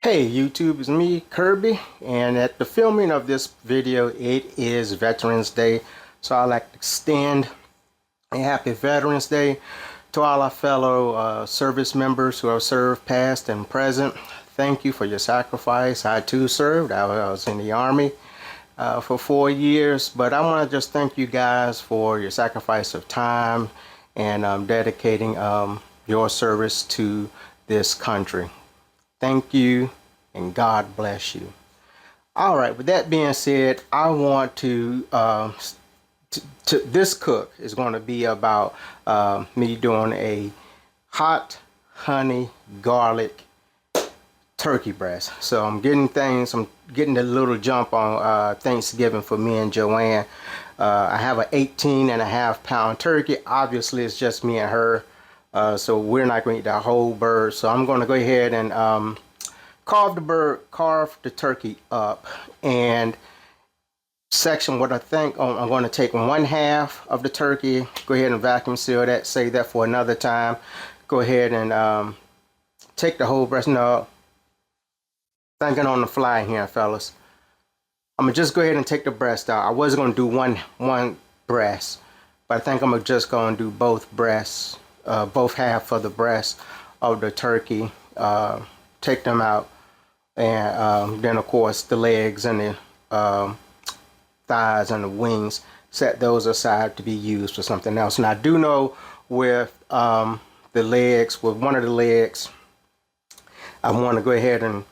Hey YouTube, it's me, Kirby, and at the filming of this video, it is Veterans Day. So I'd like to extend a happy Veterans Day to all our fellow service members who have served past and present. Thank you for your sacrifice. I too served. I was in the Army for 4 years, but I want to just thank you guys for your sacrifice of time and dedicating your service to this country. Thank you, and God bless you. All right, with that being said, I want to this cook is going to be about me doing a hot honey garlic turkey breast. So I'm getting a little jump on Thanksgiving for me and Joanne. I have an 18.5-pound turkey. Obviously, it's just me and her. So we're not going to eat the whole bird. So I'm going to go ahead and carve the turkey up and section what I think. I'm going to take 1/2 of the turkey, go ahead and vacuum seal that, save that for another time. Go ahead and take the whole breast. No, thinking on the fly here, fellas. I'm gonna just go ahead and take the breast out. I was gonna do one breast, but I think I'm just gonna do both breasts, both half of the breast of the turkey. Take them out, and then of course the legs and the thighs and the wings, set those aside to be used for something else. And I do know with the legs, with one of the legs, I want to go ahead and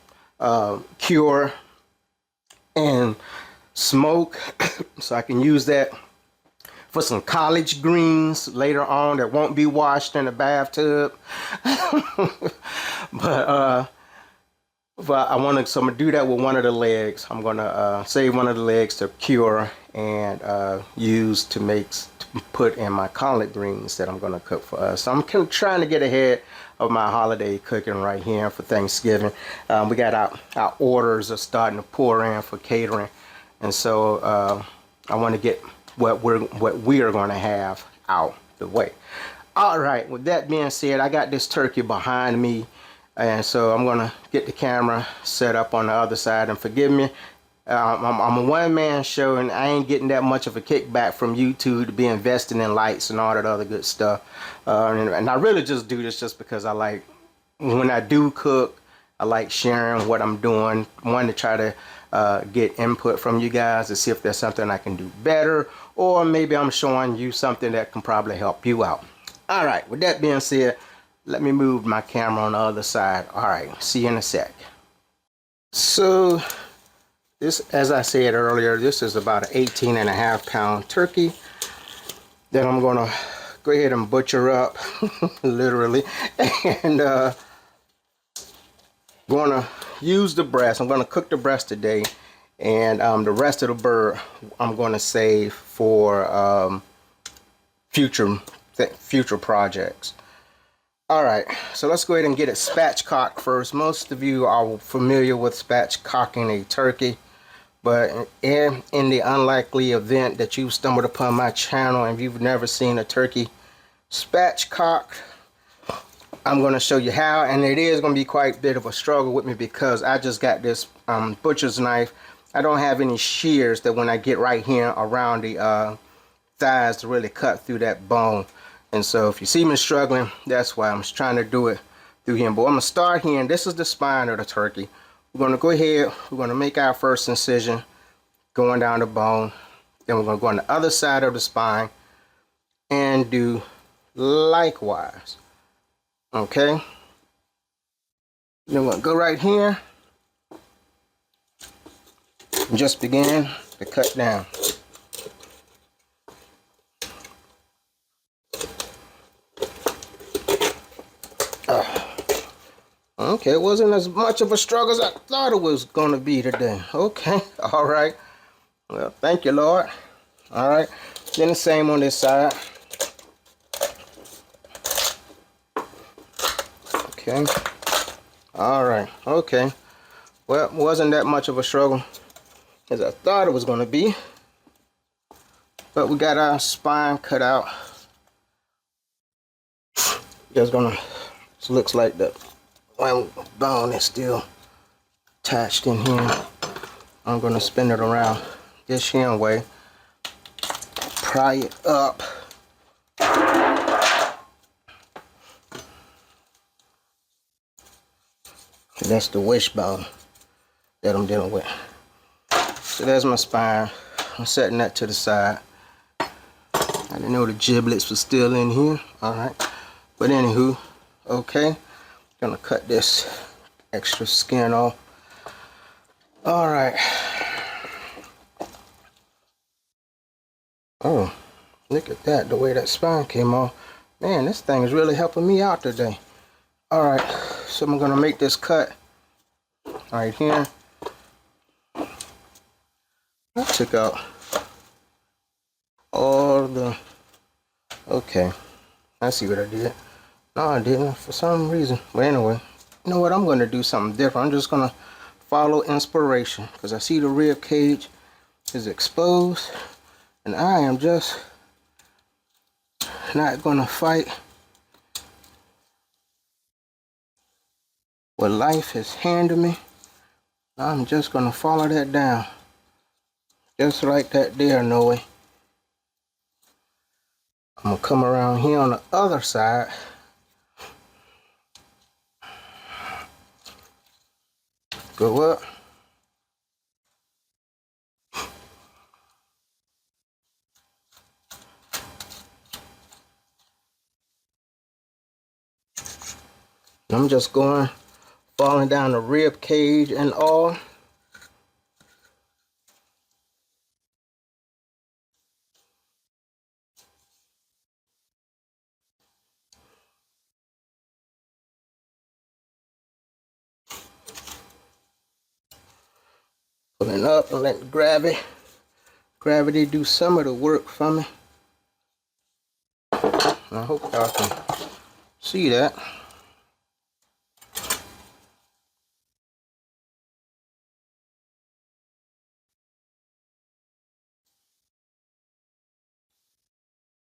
cure and smoke so I can use that for some collard greens later on that won't be washed in the bathtub. But I want to, so I'm gonna do that with one of the legs. I'm gonna save one of the legs to cure and use to put in my collard greens that I'm gonna cook for us. So I'm trying to get ahead of my holiday cooking right here for Thanksgiving. We got our orders are starting to pour in for catering, and so I want to get what we are going to have out the way. All right, with that being said, I got this turkey behind me, and so I'm gonna get the camera set up on the other side. And forgive me, I'm a one-man show, and I ain't getting that much of a kickback from YouTube to be investing in lights and all that other good stuff. And I really just do this just because I like, when I do cook, I like sharing what I'm doing. One, to try to get input from you guys to see if there's something I can do better, or maybe I'm showing you something that can probably help you out. All right, with that being said, let me move my camera on the other side. All right, see you in a sec. So this, as I said earlier, this is about an 18.5-pound turkey that I'm gonna go ahead and butcher up, literally, and gonna use the breast. I'm gonna cook the breast today, and the rest of the bird I'm gonna save for future projects. All right, so let's go ahead and get it spatchcocked first. Most of you are familiar with spatchcocking a turkey, but in the unlikely event that you've stumbled upon my channel and you've never seen a turkey spatchcocked, I'm going to show you how, and it is going to be quite a bit of a struggle with me because I just got this butcher's knife. I don't have any shears that when I get right here around the thighs to really cut through that bone. And so if you see me struggling, that's why I'm just trying to do it through here. But I'm going to start here, and this is the spine of the turkey. We're going to go ahead, we're going to make our first incision going down the bone. Then we're going to go on the other side of the spine and do likewise. Okay? Then we're going to go right here and just begin to cut down. Okay, it wasn't as much of a struggle as I thought it was going to be today. Okay, all right. Well, thank you, Lord. All right, then the same on this side. Okay, all right, okay. Well, it wasn't that much of a struggle as I thought it was going to be. But we got our spine cut out. Just gonna, it looks like the one bone is still attached in here. I'm gonna spin it around this here way, pry it up. That's the wishbone that I'm dealing with. So there's my spine. I'm setting that to the side. I didn't know the giblets were still in here. Alright. But anywho, okay. Gonna cut this extra skin off. Alright. Oh, look at that, the way that spine came off. Man, this thing is really helping me out today. Alright, so I'm gonna make this cut right here. I took out all the, okay, I see what I did. No, I didn't for some reason. But anyway, you know what, I'm gonna do something different. I'm just gonna follow inspiration because I see the rib cage is exposed and I am just not gonna fight what life has handed me. I'm just gonna follow that down. Just like that there, Noe. I'm gonna come around here on the other side. Go up. I'm just going, falling down the rib cage and all. Pulling up and letting gravity do some of the work for me. I hope y'all can see that.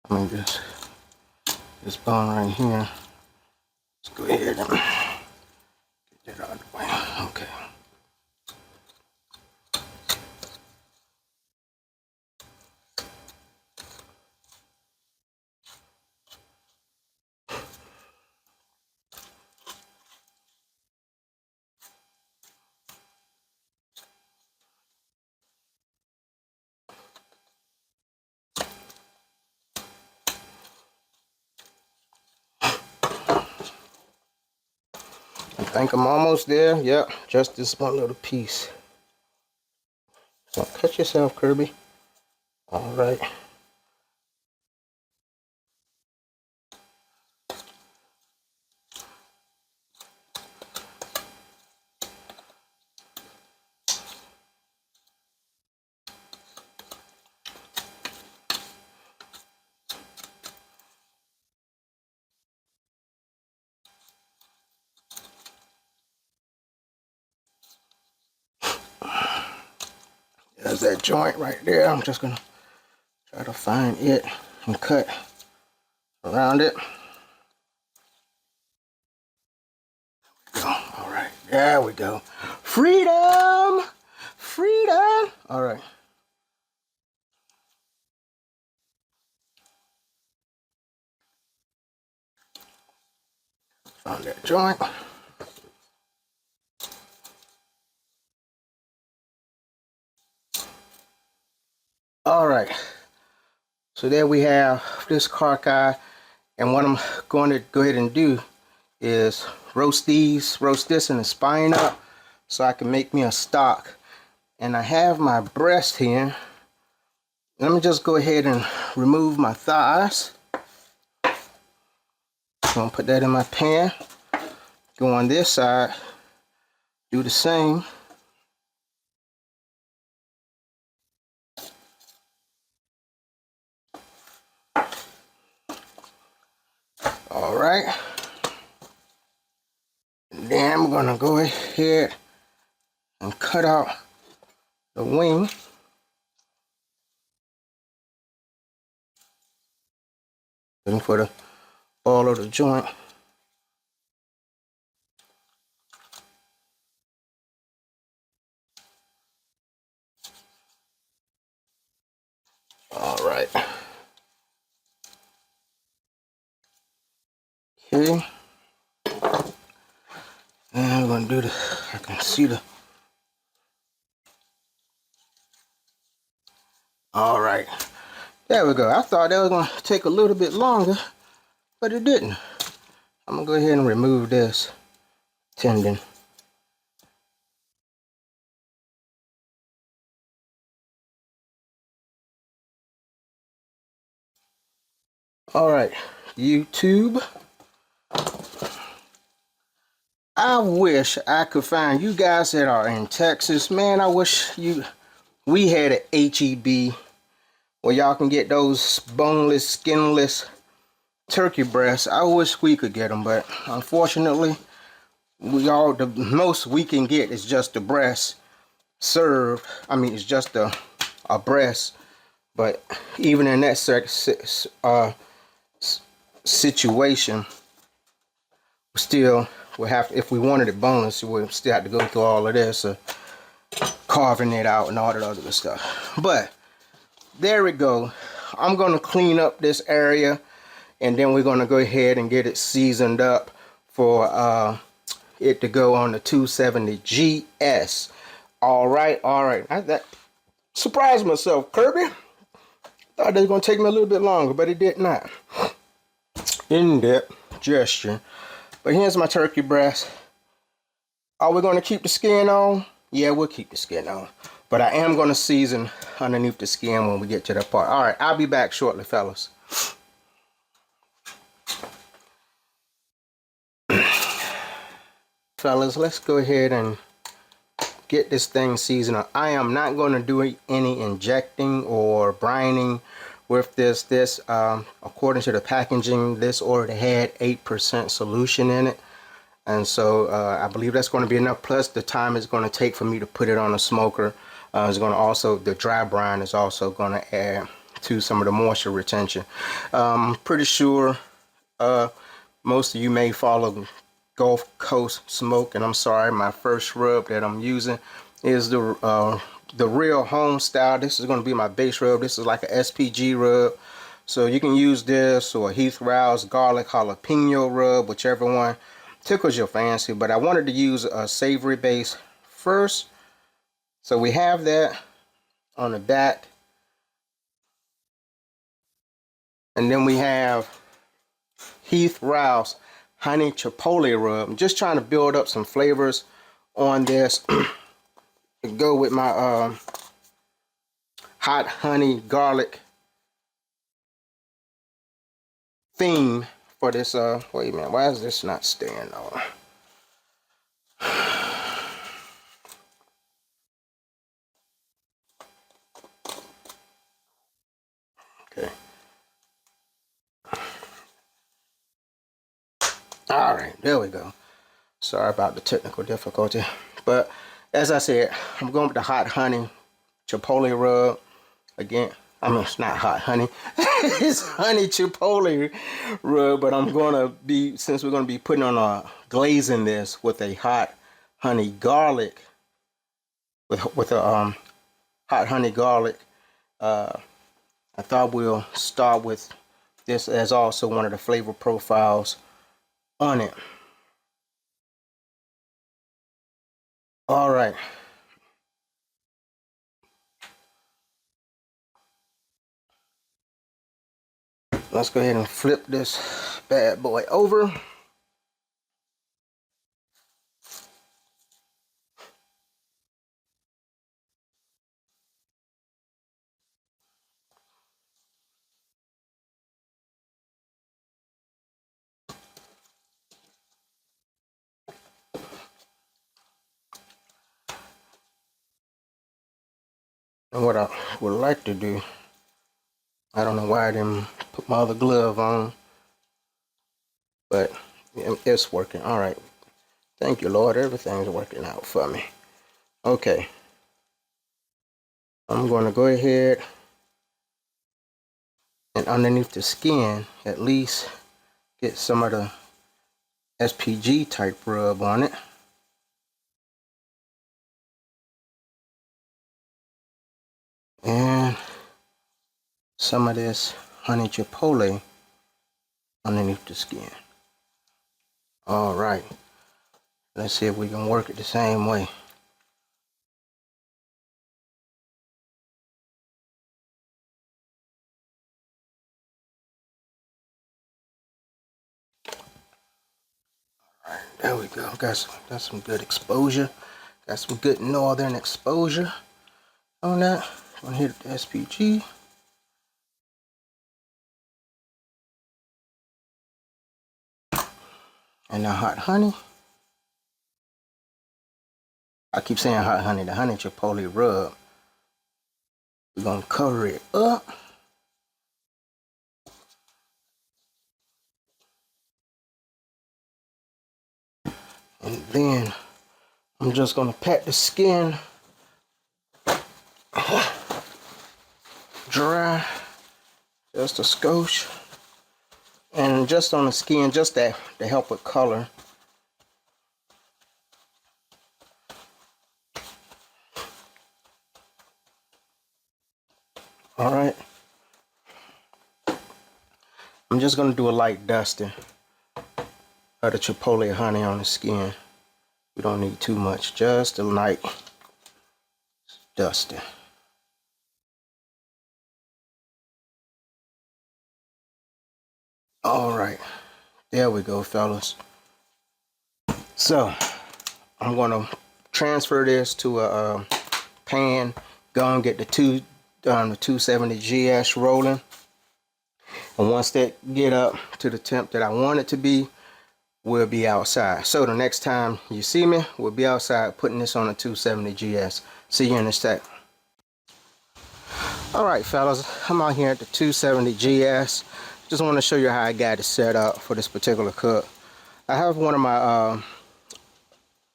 Let me just, this bone right here. Let's go ahead and get that out of the way. Okay. I think I'm almost there. Yep, just this one little piece. Don't cut yourself, Kirby. All right. There's that joint right there. I'm just gonna try to find it and cut around it. All right, there we go. Freedom! Freedom! All right. Found that joint. All right. So there we have this carcass. And what I'm going to go ahead and do is roast this in the spine up so I can make me a stock. And I have my breast here. Let me just go ahead and remove my thighs. I'm gonna put that in my pan. Go on this side, do the same. All right. And then I'm gonna go ahead and cut out the wing. Looking for the ball of the joint. gonna do the, I can see the, all right, there we go. I thought that was gonna take a little bit longer, but it didn't. I'm gonna go ahead and remove this tendon. All right, YouTube. I wish I could find you guys that are in Texas. Man, I wish we had an HEB where y'all can get those boneless, skinless turkey breasts. I wish we could get them, but unfortunately, the most we can get is just the breast served. I mean, it's just a breast. But even in that situation, still we have to, if we wanted it boneless, we would still have to go through all of this, carving it out and all that other good stuff. But there we go. I'm gonna clean up this area, and then we're gonna go ahead and get it seasoned up for it to go on the 270 GS. All right. That surprised myself, Kirby. Thought it was gonna take me a little bit longer, but it did not. In-depth gesture. But here's my turkey breast. Are we gonna keep the skin on? Yeah, we'll keep the skin on. But I am gonna season underneath the skin when we get to that part. All right, I'll be back shortly, fellas. Fellas, let's go ahead and get this thing seasoned up. I am not going to do any injecting or brining with this. According to the packaging, this already had 8% solution in it, and so I believe that's going to be enough. Plus the time it's going to take for me to put it on a smoker is going to also, the dry brine is also going to add to some of the moisture retention. Pretty sure most of you may follow Gulf Coast Smoke, and I'm sorry, my first rub that I'm using is the real home style. This is going to be my base rub. This is like a SPG rub, so you can use this or Heath Rouse garlic jalapeno rub, whichever one tickles your fancy. But I wanted to use a savory base first, so we have that on the back, and then we have Heath Rouse honey chipotle rub. I'm just trying to build up some flavors on this to go with my hot honey garlic theme for this. Wait a minute, why is this not staying on? Okay. All right, there we go. Sorry about the technical difficulty, but as I said, I'm going with the hot honey chipotle rub. Again, I mean, it's not hot honey, it's honey chipotle rub, but I'm gonna be, since we're gonna be putting on glazing this with a hot honey garlic, with a hot honey garlic, I thought we'll start with this as also one of the flavor profiles on it. All right. Let's go ahead and flip this bad boy over. And what I would like to do, I don't know why I didn't put my other glove on, but it's working. All right. Thank you, Lord. Everything's working out for me. Okay. I'm going to go ahead and underneath the skin, at least get some of the SPG type rub on it. And some of this honey chipotle underneath the skin. All right. Let's see if we can work it the same way. All right, there we go. Got some good exposure. Got some good northern exposure on that. I'm gonna hit the SPG. And the hot honey. I keep saying hot honey, the honey chipotle rub. We're gonna cover it up. And then I'm just gonna pat the skin dry, just a skosh. And just on the skin, just that to help with color. All right. I'm just gonna do a light dusting of the chipotle honey on the skin. We don't need too much, just a light dusting. All right, there we go, fellas. So I'm gonna transfer this to a pan. Go and get the 270 GS rolling. And once that get up to the temp that I want it to be, we'll be outside. So the next time you see me, we'll be outside putting this on a 270 GS. See you in a sec. All right, fellas, I'm out here at the 270 GS. Just want to show you how I got it set up for this particular cook. I have one of my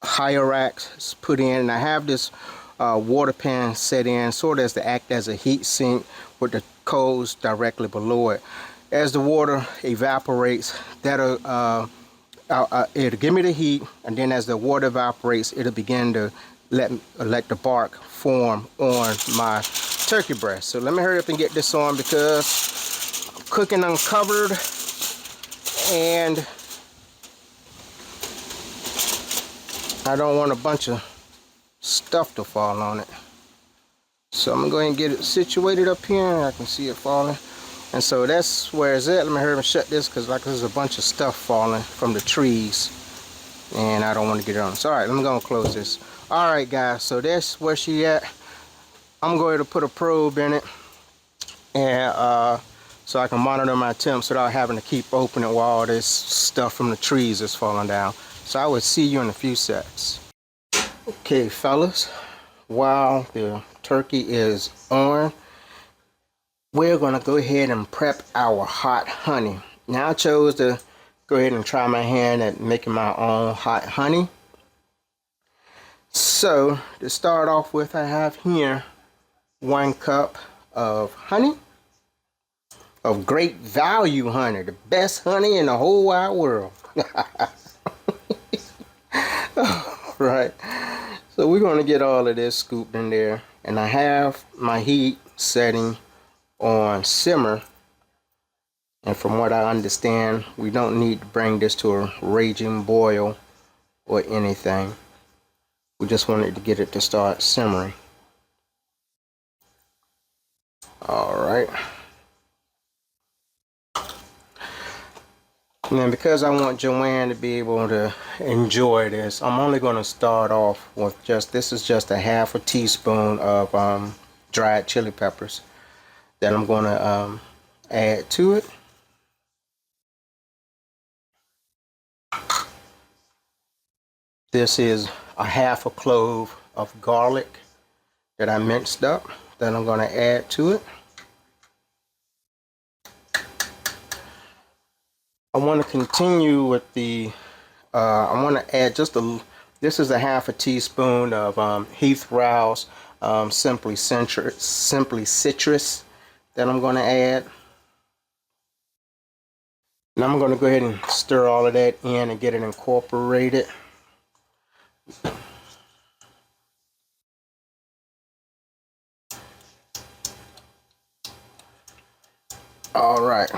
higher racks put in, and I have this water pan set in sort of as to act as a heat sink with the coals directly below it. As the water evaporates, that'll it'll give me the heat, and then as the water evaporates, it'll begin to let the bark form on my turkey breast. So let me hurry up and get this on because I'm cooking uncovered, and I don't want a bunch of stuff to fall on it. So I'm gonna go ahead and get it situated up here. I can see it falling. And so that's where it's at. Let me hurry up and shut this because like there's a bunch of stuff falling from the trees and I don't want to get it on. So all right, let me go and close this. All right, guys, so that's where she at. I'm going to put a probe in it, and so I can monitor my temps without having to keep opening while all this stuff from the trees is falling down. So I will see you in a few seconds. Okay, fellas, while the turkey is on, we're gonna go ahead and prep our hot honey. Now I chose to go ahead and try my hand at making my own hot honey. So to start off with, I have here 1 cup of honey, of great value honey, the best honey in the whole wide world. Right, so we're going to get all of this scooped in there, and I have my heat setting on simmer, and from what I understand, we don't need to bring this to a raging boil or anything. We just wanted to get it to start simmering. All right. And then because I want Joanne to be able to enjoy this, I'm only going to start off with this is just a ½ a teaspoon of dried chili peppers that I'm going to add to it. This is a ½ a clove of garlic that I minced up that I'm going to add to it. I want to continue with the, I want to add just this is a ½ a teaspoon of Heath Rowse Simply Citrus that I'm going to add. And I'm going to go ahead and stir all of that in and get it incorporated. All right.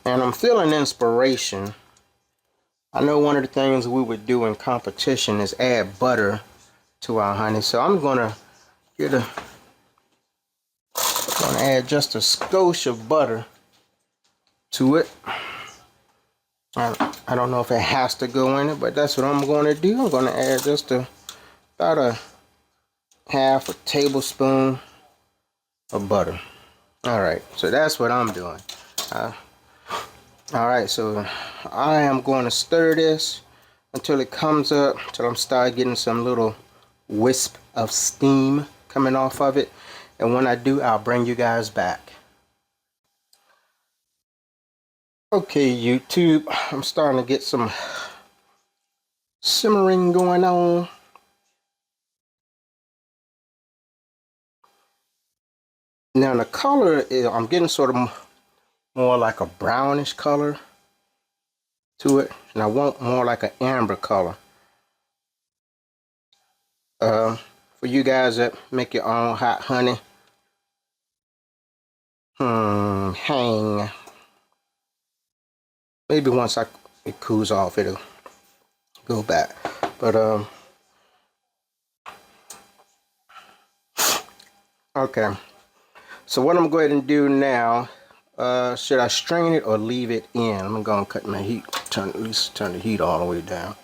And I'm feeling inspiration I know one of the things we would do in competition is add butter to our honey. So I'm gonna add just a skosh of butter to it. I don't know if it has to go in it, but that's what I'm going to do. I'm going to add just about a half a tablespoon of butter. All right, so that's what I'm doing. All right, so I am going to stir this until it comes up, until I'm start getting some little wisp of steam coming off of it. And when I do, I'll bring you guys back. Okay, YouTube, I'm starting to get some simmering going on. Now the color is, I'm getting sort of more like a brownish color to it, and I want more like an amber color. For you guys that make your own hot honey, hang. Maybe once it cools off, it'll go back. But okay. So what I'm going to do now, should I strain it or leave it in? I'm going to cut my heat, at least turn the heat all the way down.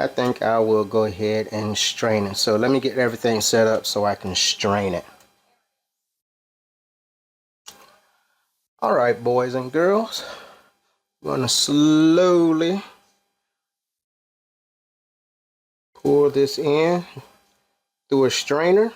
I think I will go ahead and strain it. So let me get everything set up so I can strain it. All right, boys and girls, I'm going to slowly pour this in through a strainer.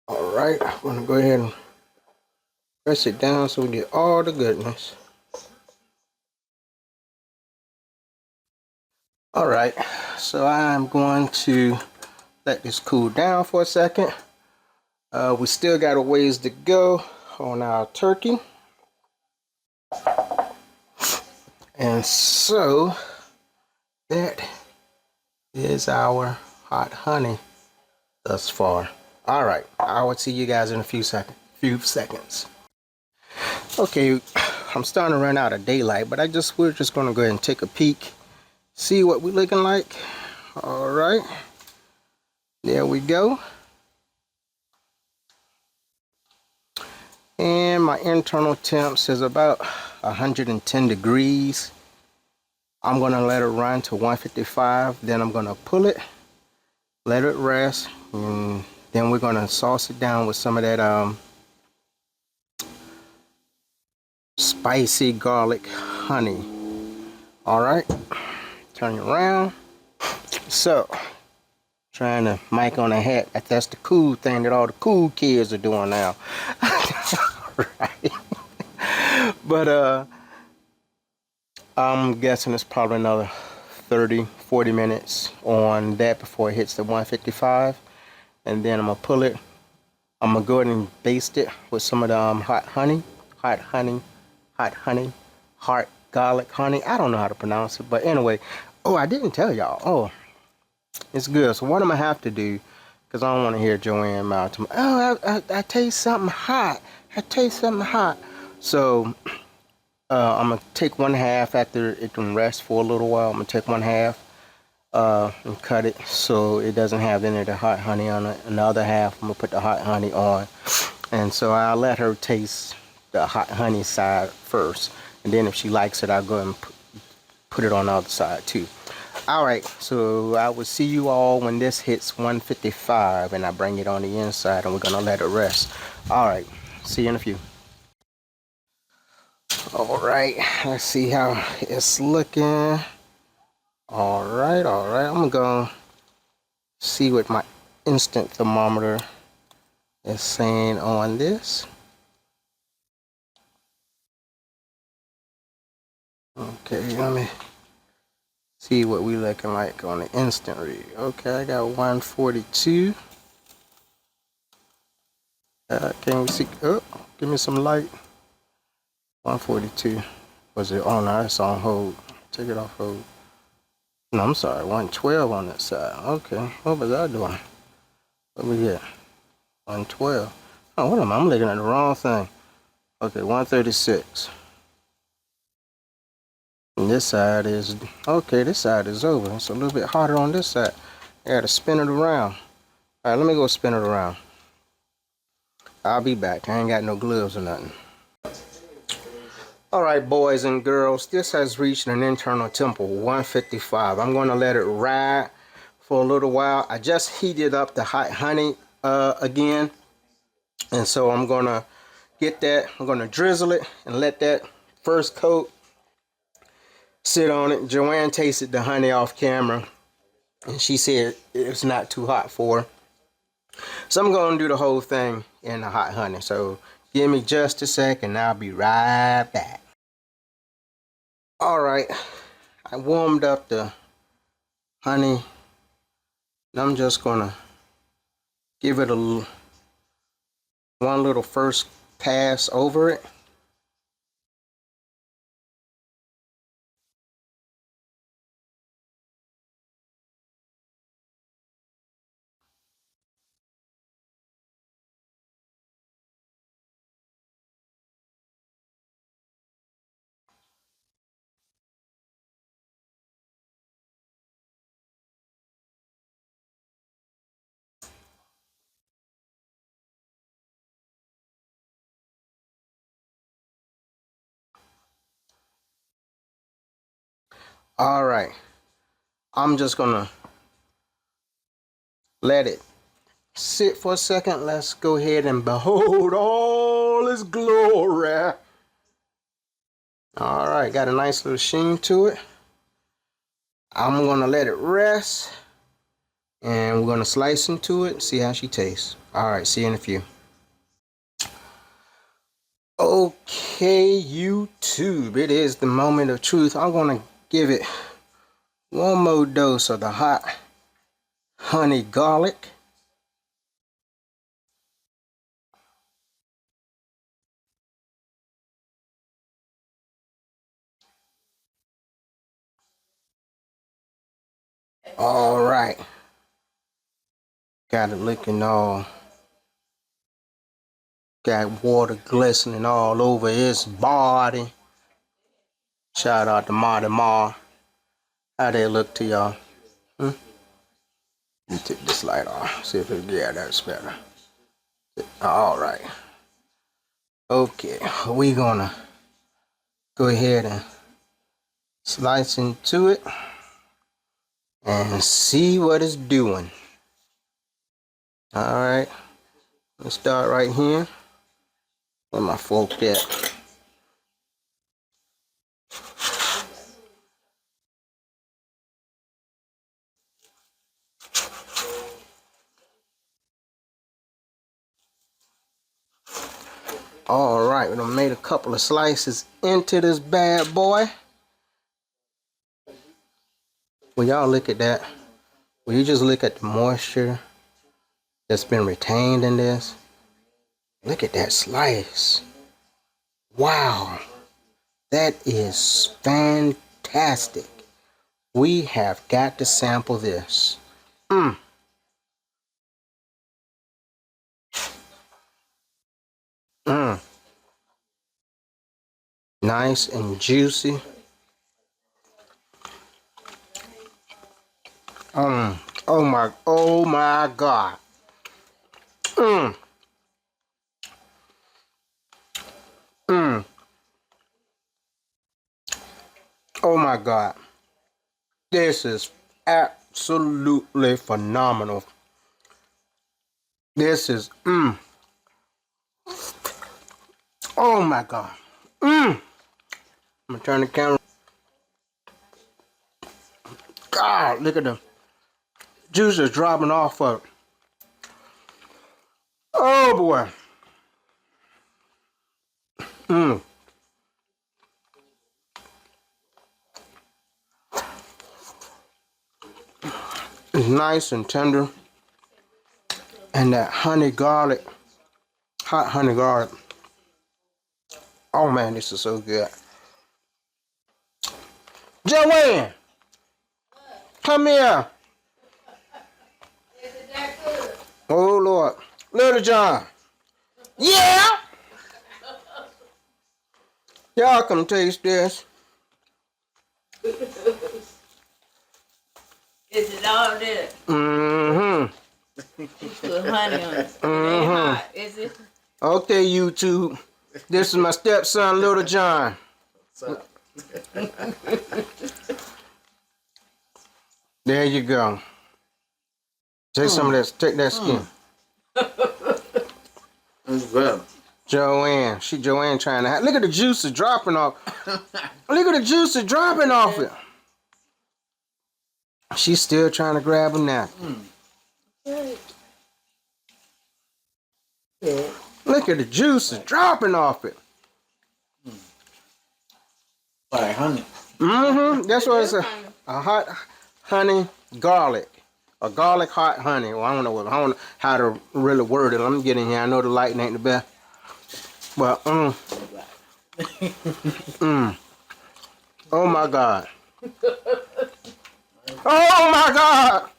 All right, I'm going to go ahead and press it down so we get all the goodness. All right, so I'm going to let this cool down for a second. We still got a ways to go on our turkey. And so that is our hot honey thus far. All right, I will see you guys in a few seconds. Okay, I'm starting to run out of daylight, but we're just gonna go ahead and take a peek, see what we're looking like. All right, there we go. And my internal temp says about 110 degrees. I'm gonna let it run to 155, then I'm gonna pull it, let it rest, and then we're gonna sauce it down with some of that spicy garlic honey. All right, turn it around. So, trying to mic on a hat. That's the cool thing that all the cool kids are doing now. Right. But I'm guessing it's probably another 30-40 minutes on that before it hits the 155, and then I'm gonna pull it. I'm gonna go ahead and baste it with some of the hot garlic honey. I don't know how to pronounce it, but anyway. Oh, I didn't tell y'all. Oh, it's good. So what I'm gonna have to do, because I don't want to hear Joanne mouth to me, oh, I taste something hot. I taste something hot. So I'm gonna take 1/2 after it can rest for a little while. I'm gonna take 1/2 and cut it so it doesn't have any of the hot honey on it. And the other half, I'm gonna put the hot honey on. And so I'll let her taste the hot honey side first, and then if she likes it, I'll go and put it on the other side too. All right, so I will see you all when this hits 155 and I bring it on the inside, and we're gonna let it rest. All right, see you in a few. All right, let's see how it's looking. All right, I'm gonna see with my instant thermometer is saying on this. Okay, let me see what we looking like on the instant read. Okay, I got 142. Can we see? Oh, give me some light. 142. Was it on? No, it's on hold. Take it off hold. No, I'm sorry. 112 on that side. Okay, what was I doing? What we get? 112. Oh, what am I? I'm looking at the wrong thing. Okay, 136. And this side is, okay, this side is over. It's a little bit hotter on this side. I gotta spin it around. All right, let me go spin it around. I'll be back. I ain't got no gloves or nothing. All right, boys and girls, this has reached an internal temp of 155. I'm gonna let it ride for a little while. I just heated up the hot honey again. And so I'm gonna get that, I'm gonna drizzle it and let that first coat sit on it. Joanne tasted the honey off camera and she said it's not too hot for her. So I'm gonna do the whole thing in the hot honey. So give me just a second and I'll be right back. All right, I warmed up the honey and I'm just gonna give it one little first pass over it. All right, I'm just gonna let it sit for a second. Let's go ahead and behold all its glory. All right, got a nice little sheen to it. I'm gonna let it rest and we're gonna slice into it, see how she tastes. All right, see you in a few. Okay, YouTube, it is the moment of truth. I'm gonna give it one more dose of the hot honey garlic. All right, got it looking all, got water glistening all over its body. Shout out to Marty Mar. How they look to y'all? Let me take this light off. See if it, yeah, that's better. All right. Okay, we gonna go ahead and slice into it and see what it's doing. All right, let's start right here. Where my fork at? All right, we done made a couple of slices into this bad boy. When y'all look at that, will you just look at the moisture that's been retained in this? Look at that slice. Wow, that is fantastic. We have got to sample this. Mmm. Mmm. Nice and juicy. Oh my God. Mmm. Mmm. Oh my God. This is absolutely phenomenal. This is, oh my God. I'm gonna turn the camera. God, look at the juices dropping off of it. Oh Oh boy. Mmm. It's nice and tender. And that honey garlic, hot honey garlic. Oh man, this is so good. Joanne, come here. Oh Lord. Little John. Yeah. Y'all come taste this. Is it all there? Mm-hmm. You put honey on it. It ain't hot, is it? Okay, YouTube. This is my stepson, Little John. There you go. Take some of that. Take that skin. It's good. Joanne. Joanne trying to look at the juice is dropping off. Look at the juice is dropping off it. She's still trying to grab a napkin. Look at the juice is dropping off it. Like honey. Mm-hmm. That's what it's a hot honey garlic. A garlic hot honey. Well, I don't know how to really word it. Let me get in here. I know the lighting ain't the best. But oh my God. Oh my God.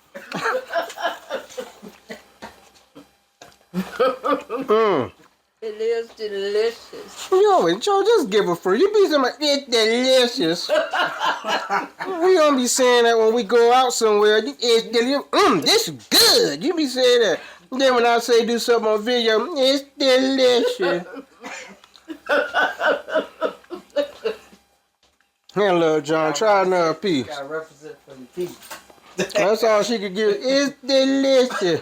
It is delicious. Yo, and Joe, just give a free. You be saying like, it's delicious. We don't be saying that when we go out somewhere. It's delicious. This is good. You be saying that. Then when I say do something on video, it's delicious. Here, little John, try another piece. Gotta represent for the people. That's all she could give. It's delicious.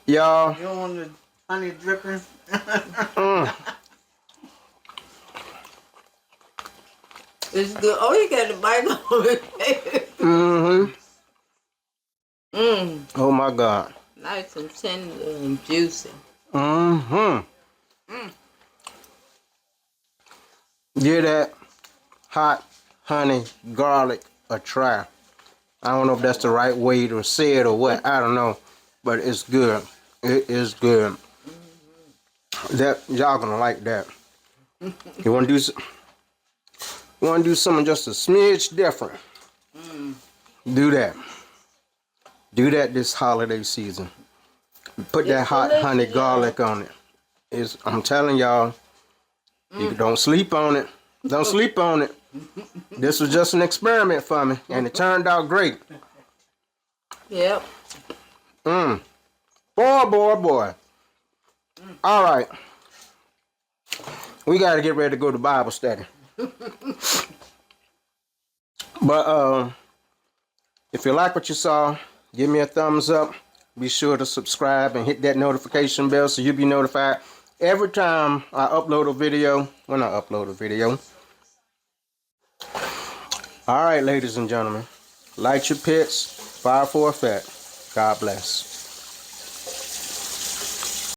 Y'all. You don't want the honey dripping? It's good. Oh, you got the bite on it. Oh my God. Nice and tender and juicy. Give that hot honey garlic a try. I don't know if that's the right way to say it or what. I don't know. But it's good. It is good. That y'all gonna like that. You wanna do something just a smidge different. Do that. Do that this holiday season. Put that hot honey garlic on it. I'm telling y'all, you don't sleep on it. Don't sleep on it. This was just an experiment for me, and it turned out great. Yep. Boy. All right. We got to get ready to go to Bible study. But if you like what you saw, give me a thumbs up. Be sure to subscribe and hit that notification bell so you'll be notified every time I upload a video. When I upload a video. All right, ladies and gentlemen. Light your pits. Fire for effect. God bless.